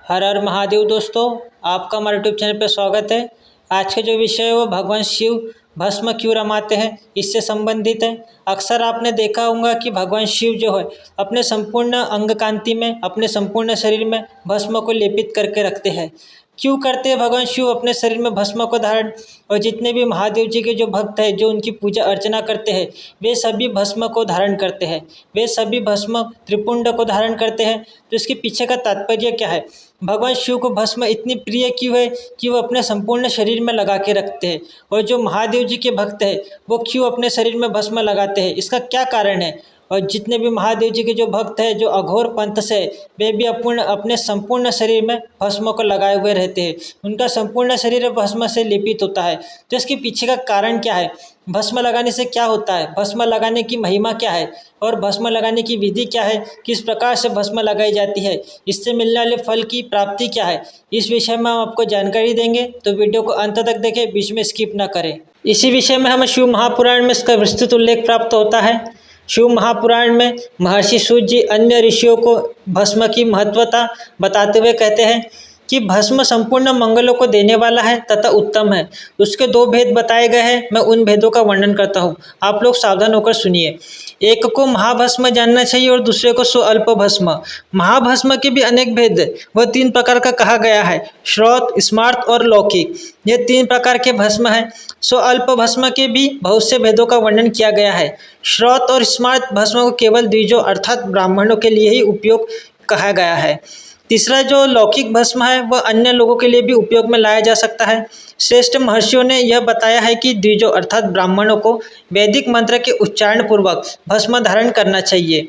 हर हर महादेव दोस्तों, आपका हमारे यूट्यूब चैनल पर स्वागत है। आज का जो विषय है वो भगवान शिव भस्म क्यों रमाते हैं, इससे संबंधित है। अक्सर आपने देखा होगा कि भगवान शिव जो है अपने संपूर्ण अंग कांति में, अपने संपूर्ण शरीर में भस्म को लेपित करके रखते हैं। क्यों करते हैं भगवान शिव अपने शरीर में भस्म को धारण? और जितने भी महादेव जी के जो भक्त हैं, जो उनकी पूजा अर्चना करते हैं, वे सभी भस्म को धारण करते हैं। वे सभी भस्म त्रिपुंड को धारण करते हैं। तो इसके पीछे का तात्पर्य क्या है? भगवान शिव को भस्म इतनी प्रिय क्यों है कि वो अपने संपूर्ण शरीर में लगा के रखते हैं? और जो महादेव जी के भक्त हैं वो क्यों अपने शरीर में भस्म लगाते हैं, इसका क्या कारण है? और जितने भी महादेव जी के जो भक्त हैं, जो अघोर पंथ से, वे भी अपने संपूर्ण शरीर में भस्म को लगाए हुए रहते हैं। उनका संपूर्ण शरीर भस्म से लेपित होता है। तो इसके पीछे का कारण क्या है? भस्म लगाने से क्या होता है? भस्म लगाने की महिमा क्या है? और भस्म लगाने की विधि क्या है? किस प्रकार से भस्म लगाई जाती है? इससे मिलने वाले फल की प्राप्ति क्या है? इस विषय में हम आपको जानकारी देंगे, तो वीडियो को अंत तक देखें, बीच में स्किप न करें। इसी विषय में हमें शिव महापुराण में इसका विस्तृत उल्लेख प्राप्त होता है। शिव महापुराण में महर्षि सूत जी अन्य ऋषियों को भस्म की महत्वता बताते हुए कहते हैं कि भस्म संपूर्ण मंगलों को देने वाला है तथा उत्तम है। उसके दो भेद बताए गए हैं, मैं उन भेदों का वर्णन करता हूँ, आप लोग सावधान होकर सुनिए। एक को महाभस्म जानना चाहिए और दूसरे को स्वअल्प भस्म। महाभस्म के भी अनेक भेद, वह 3 प्रकार का कहा गया है: श्रौत, स्मार्त और लौकिक। ये 3 प्रकार के भस्म हैं। स्वअल्प भस्म के भी बहुत से भेदों का वर्णन किया गया है। श्रौत और स्मार्त भस्म को केवल द्विजों अर्थात ब्राह्मणों के लिए ही उपयोग कहा गया है। तीसरा जो लौकिक भस्म है वह अन्य लोगों के लिए भी उपयोग में लाया जा सकता है। श्रेष्ठ महर्षियों ने यह बताया है कि द्विजों अर्थात ब्राह्मणों को वैदिक मंत्र के उच्चारण पूर्वक भस्म धारण करना चाहिए।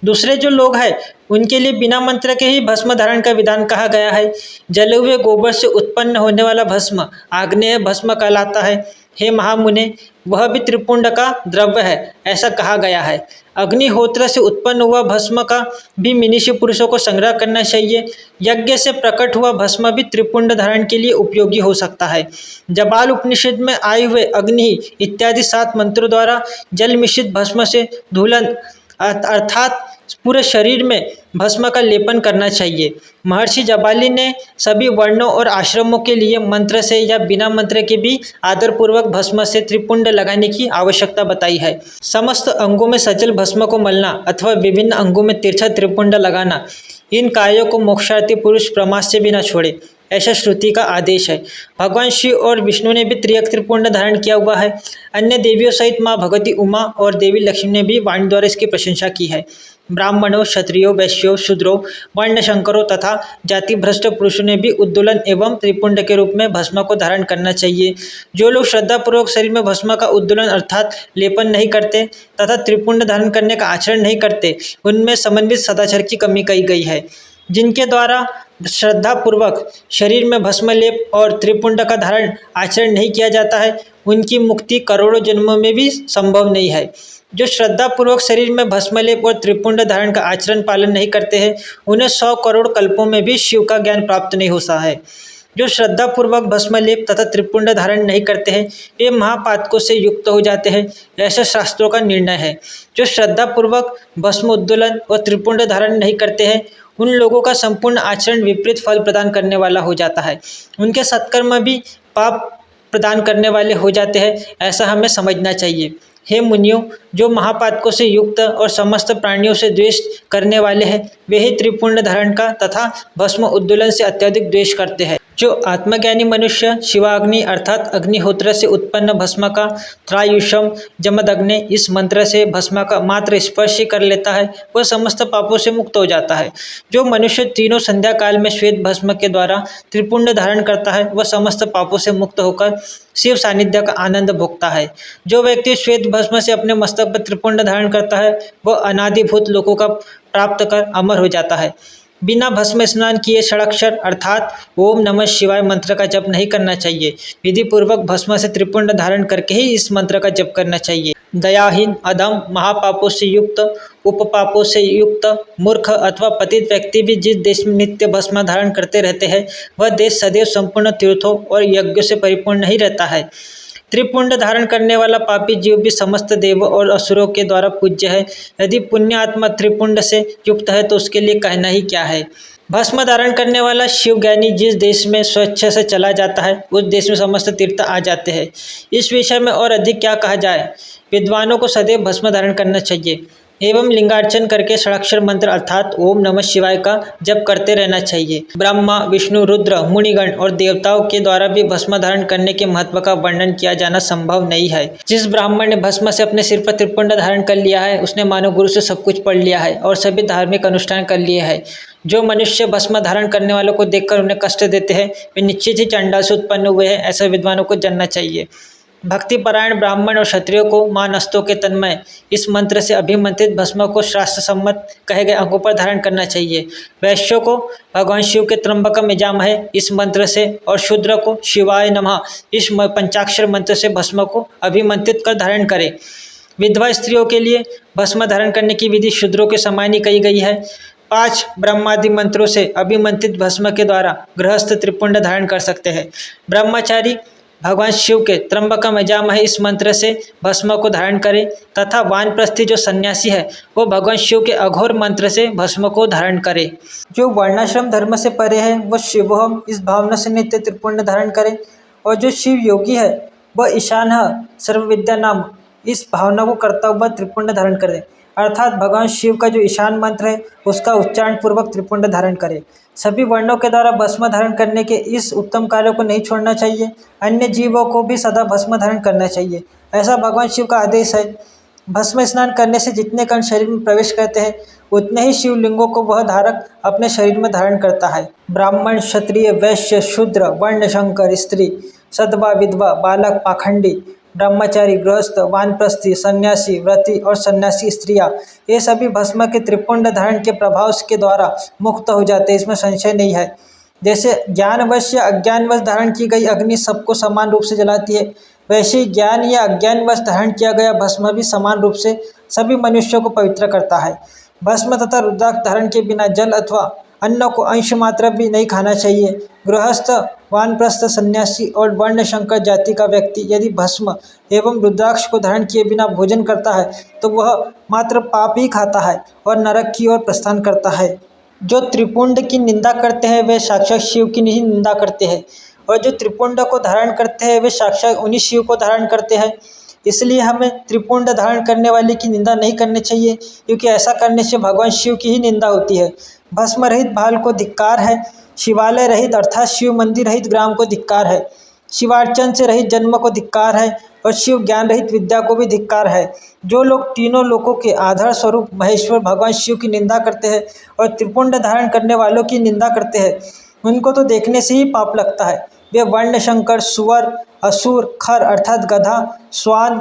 दूसरे जो लोग हैं उनके लिए बिना मंत्र के ही भस्म धारण का विधान कहा गया है। जले हुए गोबर से उत्पन्न होने वाला भस्म आग्नेय भस्म कहलाता है। हे महामुने, वह भी त्रिपुंड का द्रव्य है, ऐसा कहा गया है। अग्निहोत्र से उत्पन्न हुआ भस्म का भी मनीषी पुरुषों को संग्रह करना चाहिए। यज्ञ से प्रकट हुआ भस्म भी त्रिपुंड धारण के लिए उपयोगी हो सकता है। जबाल उपनिषद में आए हुए अग्नि इत्यादि 7 मंत्रों द्वारा जल मिश्रित भस्म से धूलन अर्थात पूरे शरीर में भस्म का लेपन करना चाहिए। महर्षि जबाली ने सभी वर्णों और आश्रमों के लिए मंत्र से या बिना मंत्र के भी आदरपूर्वक भस्म से त्रिपुंड लगाने की आवश्यकता बताई है। समस्त अंगों में सजल भस्म को मलना अथवा विभिन्न अंगों में तिरछा त्रिपुंड लगाना, इन कार्यों को मोक्षार्थी पुरुष प्रमाद से भी न छोड़े, ऐसा श्रुति का आदेश है। भगवान शिव और विष्णु ने भी त्रियक त्रिपुंड धारण किया हुआ है। अन्य देवियों सहित माँ भगवती उमा और देवी लक्ष्मी ने भी वाणी द्वारा इसकी प्रशंसा की है। ब्राह्मणों, क्षत्रियों, वैश्यों, शूद्रों, वर्ण शंकरों तथा जाति भ्रष्ट पुरुषों ने भी उद्दोलन एवं त्रिपुंड के रूप में भस्म को धारण करना चाहिए। जो लोग श्रद्धापूर्वक शरीर में भस्म का उद्दोलन अर्थात लेपन नहीं करते तथा त्रिपुंड धारण करने का आचरण नहीं करते, उनमें समन्वित सदाचार की कमी कही गई है। जिनके द्वारा श्रद्धापूर्वक शरीर में भस्म लेप और त्रिपुंड का धारण आचरण नहीं किया जाता है, उनकी मुक्ति करोड़ों जन्मों में भी संभव नहीं है। जो श्रद्धापूर्वक शरीर में भस्म लेप और त्रिपुंड धारण का आचरण पालन नहीं करते हैं, उन्हें 100 करोड़ कल्पों में भी शिव का ज्ञान प्राप्त नहीं होता है। जो श्रद्धापूर्वक भस्म लेप तथा त्रिपुंड धारण नहीं करते हैं, वे महापातकों से युक्त हो जाते हैं, ऐसा शास्त्रों का निर्णय है। जो श्रद्धापूर्वक भस्म उद्दोलन और त्रिपुंड धारण नहीं करते हैं, उन लोगों का संपूर्ण आचरण विपरीत फल प्रदान करने वाला हो जाता है। उनके सत्कर्म भी पाप प्रदान करने वाले हो जाते हैं, ऐसा हमें समझना चाहिए। हे मुनियों, जो महापातकों से युक्त और समस्त प्राणियों से द्वेष करने वाले हैं, वे ही त्रिपुंड धारण का तथा भस्म उद्दोलन से अत्यधिक द्वेष करते हैं। जो आत्मज्ञानी मनुष्य शिवाग्नि अर्थात अग्निहोत्र से उत्पन्न भस्म का त्रायुषम जमदग्नि इस मंत्र से भस्म का मात्र स्पर्श ही कर लेता है, वह समस्त पापों से मुक्त हो जाता है। जो मनुष्य तीनों संध्या काल में श्वेत भस्म के द्वारा त्रिपुंड धारण करता है, वह समस्त पापों से मुक्त होकर शिव सानिध्य का आनंद भोगता है। जो व्यक्ति श्वेत भस्म से अपने मस्तक पर त्रिपुंड धारण करता है, वह अनादिभूत लोकों का प्राप्त कर अमर हो जाता है। बिना भस्म स्नान किए षडाक्षर अर्थात ओम नमः शिवाय मंत्र का जप नहीं करना चाहिए। विधि पूर्वक भस्म से त्रिपुंड धारण करके ही इस मंत्र का जप करना चाहिए। दयाहीन, अधम, महापापों से युक्त, उपपापों से युक्त, मूर्ख अथवा पतित व्यक्ति भी जिस देश में नित्य भस्म धारण करते रहते हैं, वह देश सदैव संपूर्ण तीर्थों और यज्ञों से परिपूर्ण नहीं रहता है। त्रिपुंड धारण करने वाला पापी जीव भी समस्त देवों और असुरों के द्वारा पूज्य है। यदि पुण्य आत्मा त्रिपुंड से युक्त है तो उसके लिए कहना ही क्या है। भस्म धारण करने वाला शिव ज्ञानी जिस देश में स्वेच्छा से चला जाता है उस देश में समस्त तीर्थ आ जाते हैं। इस विषय में और अधिक क्या कहा जाए। विद्वानों को सदैव भस्म धारण करना चाहिए एवं लिंगार्चन करके षडाक्षर मंत्र अर्थात ओम नमः शिवाय का जप करते रहना चाहिए। ब्रह्मा, विष्णु, रुद्र, मुनिगण और देवताओं के द्वारा भी भस्म धारण करने के महत्व का वर्णन किया जाना संभव नहीं है। जिस ब्राह्मण ने भस्म से अपने सिर पर त्रिपुंड धारण कर लिया है उसने मानव गुरु से सब कुछ पढ़ लिया है और सभी धार्मिक अनुष्ठान कर लिए हैं। जो मनुष्य भस्म धारण करने वालों को देखकर उन्हें कष्ट देते हैं वे निश्चित ही चंडाल से उत्पन्न हुए हैं, ऐसा विद्वानों को जानना चाहिए। भक्तिपरायण ब्राह्मण और क्षत्रियों को मां नस्तों के तन्मय इस मंत्र से अभिमंत्रित भस्म को शास्त्र सम्मत कहे गए अंगों पर धारण करना चाहिए। वैश्यों को भगवान शिव के त्र्यंबकम यजामहे इस मंत्र से और शूद्र को शिवाय नमः इस पंचाक्षर मंत्र से भस्म को अभिमंत्रित कर धारण करें। विधवा स्त्रियों के लिए भस्म धारण करने की विधि शूद्रों के समान ही कही गई है। 5 ब्रह्मादि मंत्रों से अभिमंत्रित भस्म के द्वारा गृहस्थ त्रिपुंड धारण कर सकते हैं। ब्रह्मचारी भगवान शिव के त्र्यंबकम यजामहे इस मंत्र से भस्म को धारण करें तथा वानप्रस्थी जो सन्यासी है वो भगवान शिव के अघोर मंत्र से भस्म को धारण करे। जो वर्णाश्रम धर्म से परे है वह शिवोहम इस भावना से नित्य त्रिपुंड धारण करे और जो शिव योगी है वह ईशान सर्वविद्या नाम इस भावना को करता हुआ त्रिपुंड धारण करे, अर्थात भगवान शिव का जो ईशान मंत्र है उसका उच्चारण पूर्वक त्रिपुंड धारण करे। सभी वर्णों के द्वारा भस्म धारण करने के इस उत्तम कार्य को नहीं छोड़ना चाहिए। अन्य जीवों को भी सदा भस्म धारण करना चाहिए, ऐसा भगवान शिव का आदेश है। भस्म स्नान करने से जितने कण शरीर में प्रवेश करते हैं उतने ही शिवलिंगों को वह धारक अपने शरीर में धारण करता है। ब्राह्मण, क्षत्रिय, वैश्य, शूद्र, वर्ण, शंकर, स्त्री, सदवा, विधवा, बालक, पाखंडी, ब्रह्मचारी, गृहस्थ, वानप्रस्थी, सन्यासी, व्रती और सन्यासी स्त्रियां ये सभी भस्म के त्रिपुंड धारण के प्रभाव के द्वारा मुक्त हो जाते हैं, इसमें संशय नहीं है। जैसे ज्ञानवश या अज्ञानवश धारण की गई अग्नि सबको समान रूप से जलाती है, वैसे ही ज्ञान या अज्ञानवश धारण किया गया भस्म भी समान रूप से सभी मनुष्यों को पवित्र करता है। भस्म तथा रुद्राक्ष धारण के बिना जल अथवा अन्न को अंश मात्र भी नहीं खाना चाहिए। गृहस्थ, वानप्रस्थ, सन्यासी और वर्ण शंकर जाति का व्यक्ति यदि भस्म एवं रुद्राक्ष को धारण किए बिना भोजन करता है तो वह मात्र पाप ही खाता है और नरक की ओर प्रस्थान करता है। जो त्रिपुंड की निंदा करते हैं वे साक्षात शिव की ही निंदा करते हैं और जो त्रिपुंड को धारण करते हैं वे साक्षात उन्हीं शिव को धारण करते हैं। इसलिए हमें त्रिपुंड धारण करने वाले की निंदा नहीं करनी चाहिए, क्योंकि ऐसा करने से भगवान शिव की ही निंदा होती है। भस्म रहित भाल को धिक्कार है, शिवालय रहित अर्थात शिव मंदिर रहित ग्राम को धिक्कार है, शिवार्चन से रहित जन्म को धिक्कार है और शिव ज्ञान रहित विद्या को भी धिक्कार है। जो लोग तीनों लोकों के आधार स्वरूप महेश्वर भगवान शिव की निंदा करते हैं और त्रिपुंड धारण करने वालों की निंदा करते हैं उनको तो देखने से ही पाप लगता है। वे वर्ण शंकर, सुअर, असुर, खर अर्थात गधा, स्वान,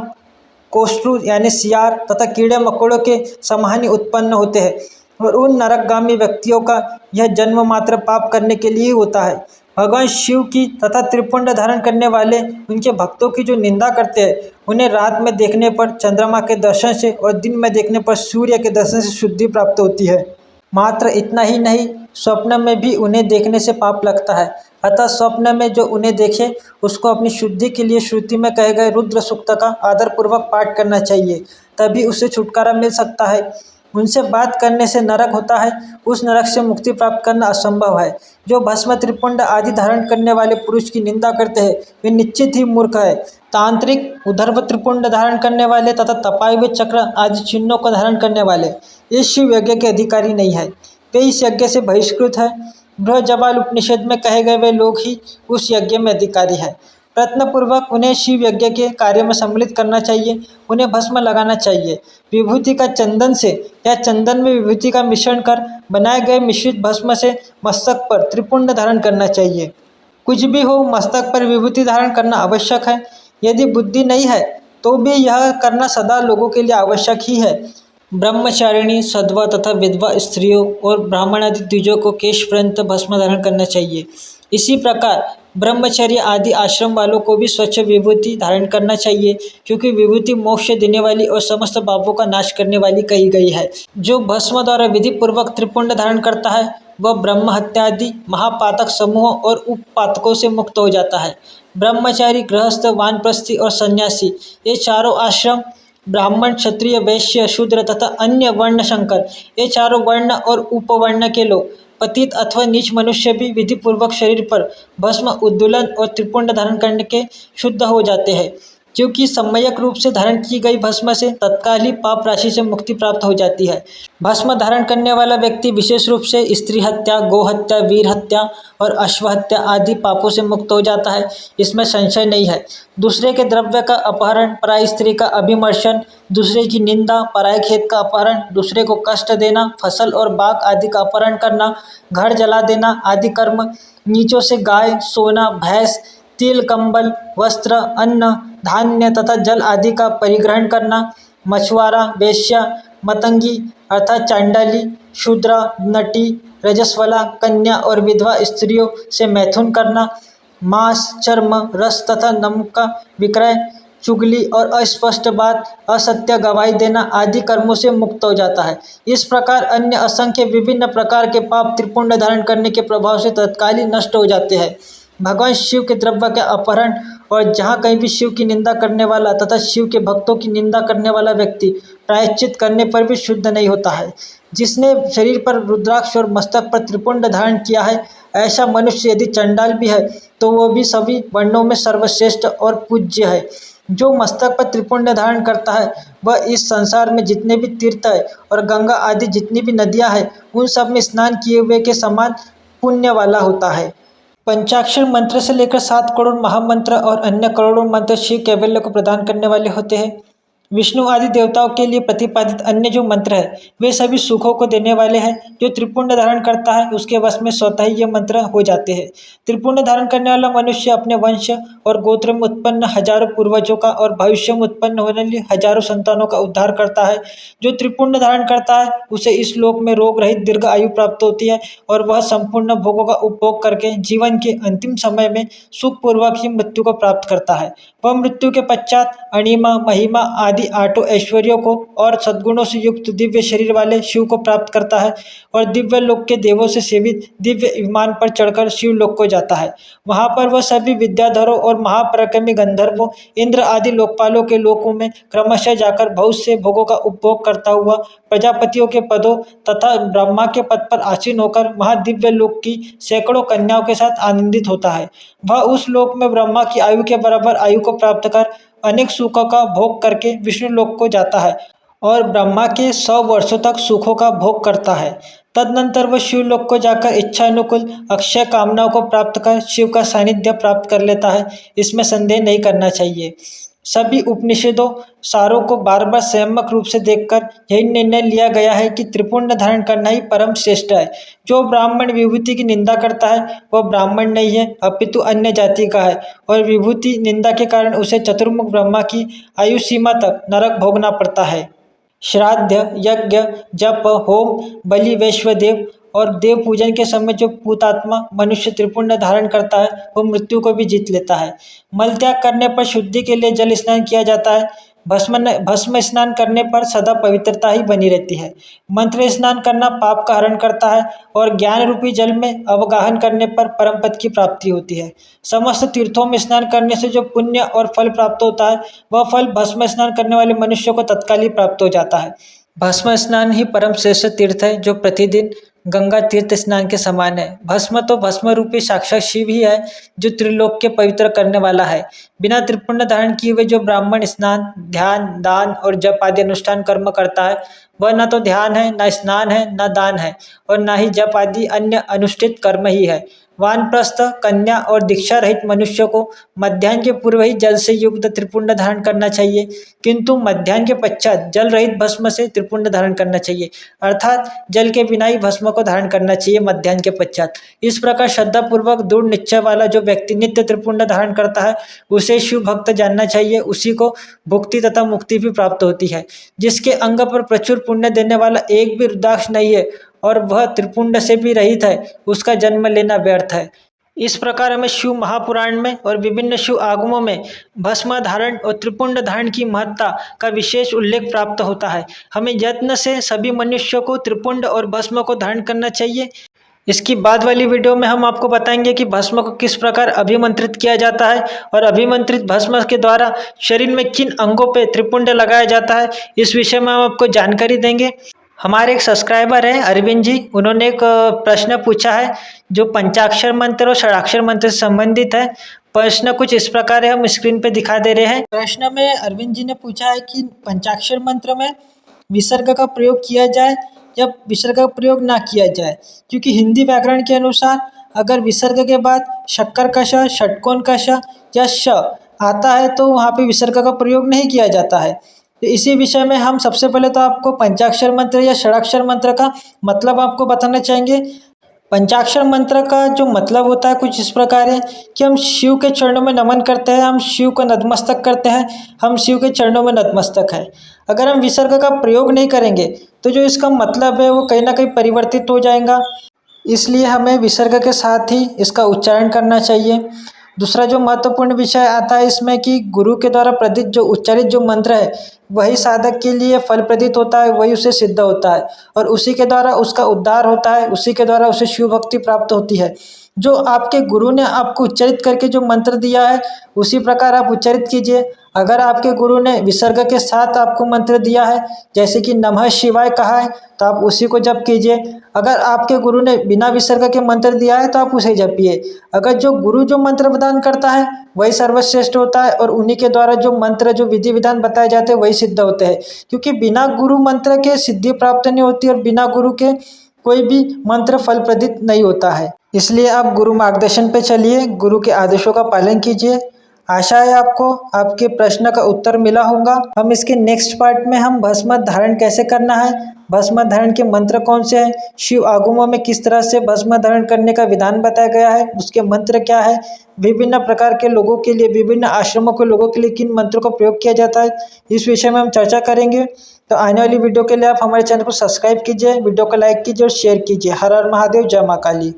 कोष्ठु यानी सियार तथा कीड़े मकोड़ों के समान ही उत्पन्न होते हैं और उन नरकगामी व्यक्तियों का यह जन्म मात्र पाप करने के लिए होता है। भगवान शिव की तथा त्रिपुंड धारण करने वाले उनके भक्तों की जो निंदा करते हैं उन्हें रात में देखने पर चंद्रमा के दर्शन से और दिन में देखने पर सूर्य के दर्शन से शुद्धि प्राप्त होती है। मात्र इतना ही नहीं, स्वप्न में भी उन्हें देखने से पाप लगता है। अतः स्वप्न में जो उन्हें देखे उसको अपनी शुद्धि के लिए श्रुति में कहे गए रुद्र सूक्त का आदरपूर्वक पाठ करना चाहिए, तभी उसे छुटकारा मिल सकता है। उनसे बात करने से नरक होता है, उस नरक से मुक्ति प्राप्त करना असंभव है। जो भस्म, त्रिपुंड आदि धारण करने वाले पुरुष की निंदा करते हैं वे निश्चित ही मूर्ख है। तांत्रिक, उधर्व त्रिपुंड धारण करने वाले तथा तपाए हुए चक्र आदि चिन्हों को धारण करने वाले इस शिव यज्ञ के अधिकारी नहीं है, वे इस यज्ञ से बहिष्कृत है। बृहजबाल उपनिषद में कहे गए वे लोग ही उस यज्ञ में अधिकारी है। प्रयत्नपूर्वक उन्हें शिव यज्ञ के कार्य में सम्मिलित करना चाहिए, उन्हें भस्म लगाना चाहिए। विभूति का चंदन से या चंदन में विभूति का मिश्रण कर बनाए गए मिश्रित भस्म से मस्तक पर त्रिपुंड धारण करना चाहिए। कुछ भी हो, मस्तक पर विभूति धारण करना आवश्यक है। यदि बुद्धि नहीं है तो भी यह करना सदा लोगों के लिए आवश्यक ही है। ब्रह्मचारिणी, सधवा तथा विधवा स्त्रियों और ब्राह्मण आदि द्विजों को केश पर्यंत भस्म धारण करना चाहिए। इसी प्रकार ब्रह्मचर्य आदि आश्रम वालों को भी स्वच्छ विभूति धारण करना चाहिए, क्योंकि विभूति मोक्ष देने वाली और समस्त पापों का नाश करने वाली कही गई है। जो भस्म द्वारा विधि पूर्वक त्रिपुंड धारण करता है वह ब्रह्म हत्या आदि महापातक समूहों और उपपातकों से मुक्त हो जाता है। ब्रह्मचारी, गृहस्थ, वानप्रस्थी और सन्यासी ये चारों आश्रम, ब्राह्मण, क्षत्रिय, वैश्य, शूद्र तथा अन्य वर्ण शंकर ये चारों वर्ण और उपवर्ण के लोग पतित अथवा नीच मनुष्य भी विधि पूर्वक शरीर पर भस्म उद्दुलन और त्रिपुंड धारण करने के शुद्ध हो जाते हैं, क्योंकि सम्यक रूप से धारण की गई भस्म से तत्काल ही पाप राशि से मुक्ति प्राप्त हो जाती है। भस्म धारण करने वाला व्यक्ति विशेष रूप से स्त्री हत्या, गो हत्या, वीर हत्या और अश्व हत्या आदि पापों से मुक्त हो जाता है, इसमें संशय नहीं है। दूसरे के द्रव्य का अपहरण, पराई स्त्री का अभिमर्शन, दूसरे की निंदा, पराए खेत का अपहरण, दूसरे को कष्ट देना, फसल और बाग आदि का अपहरण करना, घर जला देना आदि कर्म, नीचों से गाय, सोना, भैंस, तिल, कंबल, वस्त्र, अन्न, धान्य तथा जल आदि का परिग्रहण करना, मछुआरा, वेश्या, मतंगी अर्थात चांडाली, शूद्रा, नटी, रजस्वला, कन्या और विधवा स्त्रियों से मैथुन करना, मांस, चर्म, रस तथा नमक का विक्रय, चुगली और अस्पष्ट बात, असत्य गवाही देना आदि कर्मों से मुक्त हो जाता है। इस प्रकार अन्य असंख्य विभिन्न प्रकार के पाप त्रिपुंड धारण करने के प्रभाव से तत्काल ही नष्ट हो जाते हैं। भगवान शिव के द्रव्य के अपहरण और जहाँ कहीं भी शिव की निंदा करने वाला तथा शिव के भक्तों की निंदा करने वाला व्यक्ति प्रायश्चित करने पर भी शुद्ध नहीं होता है। जिसने शरीर पर रुद्राक्ष और मस्तक पर त्रिपुंड धारण किया है, ऐसा मनुष्य यदि चंडाल भी है तो वो भी सभी वर्णों में सर्वश्रेष्ठ और पूज्य है। जो मस्तक पर त्रिपुंड धारण करता है वह इस संसार में जितने भी तीर्थ है और गंगा आदि जितनी भी नदियाँ हैं उन सब में स्नान किए हुए के समान पुण्य वाला होता है। पंचाक्षर मंत्र से लेकर 7 करोड़ महामंत्र और अन्य करोड़ों मंत्र शिव कैवल्य को प्रदान करने वाले होते हैं। विष्णु आदि देवताओं के लिए प्रतिपादित अन्य जो मंत्र है वे सभी सुखों को देने वाले हैं। जो त्रिपुंड धारण करता है उसके वश में स्वतः ही ये मंत्र हो जाते हैं। त्रिपुंड धारण करने वाला मनुष्य अपने वंश और गोत्र में उत्पन्न हजारों पूर्वजों का और भविष्य में उत्पन्न होने वाली हजारों संतानों का उद्धार करता है। जो त्रिपुंड धारण करता है उसे इस लोक में रोग रहित दीर्घ आयु प्राप्त होती है और वह संपूर्ण भोगों का उपभोग करके जीवन के अंतिम समय में सुखपूर्वक ही मृत्यु को प्राप्त करता है। वह मृत्यु के पश्चात अणिमा, महिमा आदि 8 ऐश्वर्यों को और सद्गुणों से युक्त दिव्य शरीर वाले शिव को प्राप्त करता है और दिव्य लोक के देवों से सेवित दिव्य विमान पर चढ़कर शिव लोक को जाता है। वहां पर वह सभी विद्याधरों और महापराक्रमी गंधर्वों, इंद्र आदि लोकपालों के लोकों में क्रमशः जाकर बहुत से भोगों का उपभोग करता हुआ प्रजापतियों के पदों तथा ब्रह्मा के पद पर आसीन होकर महादिव्य लोक की सैकड़ों कन्याओं के साथ आनंदित होता है। वह उस लोक में ब्रह्मा की आयु के बराबर आयु को प्राप्त कर अनेक सुखों का भोग करके विष्णु लोक को जाता है और ब्रह्मा के 100 वर्षों तक सुखों का भोग करता है। तदनंतर वह शिवलोक को जाकर इच्छा अनुकूल अक्षय कामनाओं को प्राप्त कर शिव का सानिध्य प्राप्त कर लेता है। इसमें संदेह नहीं करना चाहिए। सभी उपनिषदों सारों को बार बार संयमक रूप से देखकर यही निर्णय लिया गया है कि त्रिपुंड धारण करना ही परम श्रेष्ठ है। जो ब्राह्मण विभूति की निंदा करता है वह ब्राह्मण नहीं है अपितु अन्य जाति का है और विभूति निंदा के कारण उसे चतुर्मुख ब्रह्मा की आयु सीमा तक नरक भोगना पड़ता है। श्राद्ध, यज्ञ, जप, होम, बलि, वैश्वदेव और देव पूजन के समय जो पूतात्मा मनुष्य त्रिपुंड धारण करता है वो मृत्यु को भी जीत लेता है। मल त्याग करने पर शुद्धि के लिए जल स्नान किया जाता है। भस्म स्नान करने पर सदा पवित्रता ही बनी रहती है। मंत्र स्नान करना पाप का हरण करता है और ज्ञान रूपी जल में अवगाहन करने पर परम पद की प्राप्ति होती है। समस्त तीर्थों में स्नान करने से जो पुण्य और फल प्राप्त होता है वह फल भस्म स्नान करने वाले मनुष्य को तत्काल ही प्राप्त हो जाता है। भस्म स्नान ही परम श्रेष्ठ तीर्थ है जो प्रतिदिन गंगा तीर्थ स्नान के समान है। भस्म तो भस्म रूपी साक्षात शिव ही है जो त्रिलोक के पवित्र करने वाला है। बिना त्रिपुंड धारण किए हुए जो ब्राह्मण स्नान, ध्यान, दान और जप आदि अनुष्ठान कर्म करता है वह न तो ध्यान है, न स्नान है, न दान है और न ही जप आदि अन्य अनुष्ठित कर्म ही है। वानप्रस्थ, कन्या और दीक्षा रहित मनुष्य को मध्याह्न के पूर्व ही जल से युक्त त्रिपुंड धारण करना चाहिए, किंतु मध्याह्न के पश्चात जल रहित भस्म से त्रिपुंड धारण करना चाहिए, अर्थात जल के बिना ही भस्म को धारण करना चाहिए मध्याह्न के पश्चात। इस प्रकार श्रद्धापूर्वक दृढ़ निश्चय वाला जो व्यक्ति नित्य त्रिपुंड धारण करता है उसे शिव भक्त जानना चाहिए। उसी को भुक्ति तथा मुक्ति भी प्राप्त होती है। जिसके अंग पर प्रचुर पुण्य देने वाला एक भी रुद्राक्ष नहीं है और वह त्रिपुंड से भी रहित है, उसका जन्म लेना व्यर्थ है। इस प्रकार हमें शिव महापुराण में और विभिन्न शिव आगमों में भस्म धारण और त्रिपुंड धारण की महत्ता का विशेष उल्लेख प्राप्त होता है। हमें यत्न से सभी मनुष्यों को त्रिपुंड और भस्म को धारण करना चाहिए। इसकी बाद वाली वीडियो में हम आपको बताएंगे कि भस्म को किस प्रकार अभिमंत्रित किया जाता है और अभिमंत्रित भस्म के द्वारा शरीर में किन अंगों पर त्रिपुंड लगाया जाता है। इस विषय में हम आपको जानकारी देंगे। हमारे एक सब्सक्राइबर हैं अरविंद जी, उन्होंने एक प्रश्न पूछा है जो पंचाक्षर मंत्र और षडाक्षर मंत्र से संबंधित है। प्रश्न कुछ इस प्रकार है, हम स्क्रीन पे दिखा दे रहे हैं। प्रश्न में अरविंद जी ने पूछा है कि पंचाक्षर मंत्र में विसर्ग का प्रयोग किया जाए या विसर्ग का प्रयोग ना किया जाए, क्योंकि हिंदी व्याकरण के अनुसार अगर विसर्ग के बाद शक्कर का श, षटकोण का श या श आता है तो वहाँ पे विसर्ग का प्रयोग नहीं किया जाता है। तो इसी विषय में हम सबसे पहले तो आपको पंचाक्षर मंत्र या षडाक्षर मंत्र का मतलब आपको बताना चाहेंगे। पंचाक्षर मंत्र का जो मतलब होता है कुछ इस प्रकार है कि हम शिव के चरणों में नमन करते हैं, हम शिव को नतमस्तक करते हैं, हम शिव के चरणों में नतमस्तक हैं। अगर हम विसर्ग का प्रयोग नहीं करेंगे तो जो इसका मतलब है वो कहीं ना कहीं परिवर्तित हो जाएगा, इसलिए हमें विसर्ग के साथ ही इसका उच्चारण करना चाहिए। दूसरा जो महत्वपूर्ण विषय आता है इसमें कि गुरु के द्वारा प्रदत्त जो उच्चारित जो मंत्र है वही साधक के लिए फल प्रदीत होता है, वही उसे सिद्ध होता है और उसी के द्वारा उसका उद्धार होता है, उसी के द्वारा उसे शिव भक्ति प्राप्त होती है। जो आपके गुरु ने आपको उच्चारित करके जो मंत्र दिया है उसी प्रकार आप उच्चारित कीजिए। अगर आपके गुरु ने विसर्ग के साथ आपको मंत्र दिया है, जैसे कि नमः शिवाय कहा है, तो आप उसी को जप कीजिए। अगर आपके गुरु ने बिना विसर्ग के मंत्र दिया है तो आप उसे जपिए। अगर जो गुरु जो मंत्र प्रदान करता है वही सर्वश्रेष्ठ होता है और उन्हीं के द्वारा जो मंत्र जो विधि विधान बताए जाते हैं वही सिद्ध होते हैं, क्योंकि बिना गुरु मंत्र के सिद्धि प्राप्त नहीं होती और बिना गुरु के कोई भी मंत्र फल प्रदित नहीं होता है। इसलिए आप गुरु मार्गदर्शन पे चलिए, गुरु के आदेशों का पालन कीजिए। आशा है आपको आपके प्रश्न का उत्तर मिला होगा। हम इसके नेक्स्ट पार्ट में हम भस्म धारण कैसे करना है, भस्म धारण के मंत्र कौन से हैं, शिव आगमों में किस तरह से भस्म धारण करने का विधान बताया गया है, उसके मंत्र क्या है, विभिन्न प्रकार के लोगों के लिए विभिन्न आश्रमों के लोगों के लिए किन मंत्रों का प्रयोग किया जाता है, इस विषय में हम चर्चा करेंगे। तो आने वाली वीडियो के लिए आप हमारे चैनल को सब्सक्राइब कीजिए, वीडियो को लाइक कीजिए और शेयर कीजिए। हर हर महादेव, जय माँ काली।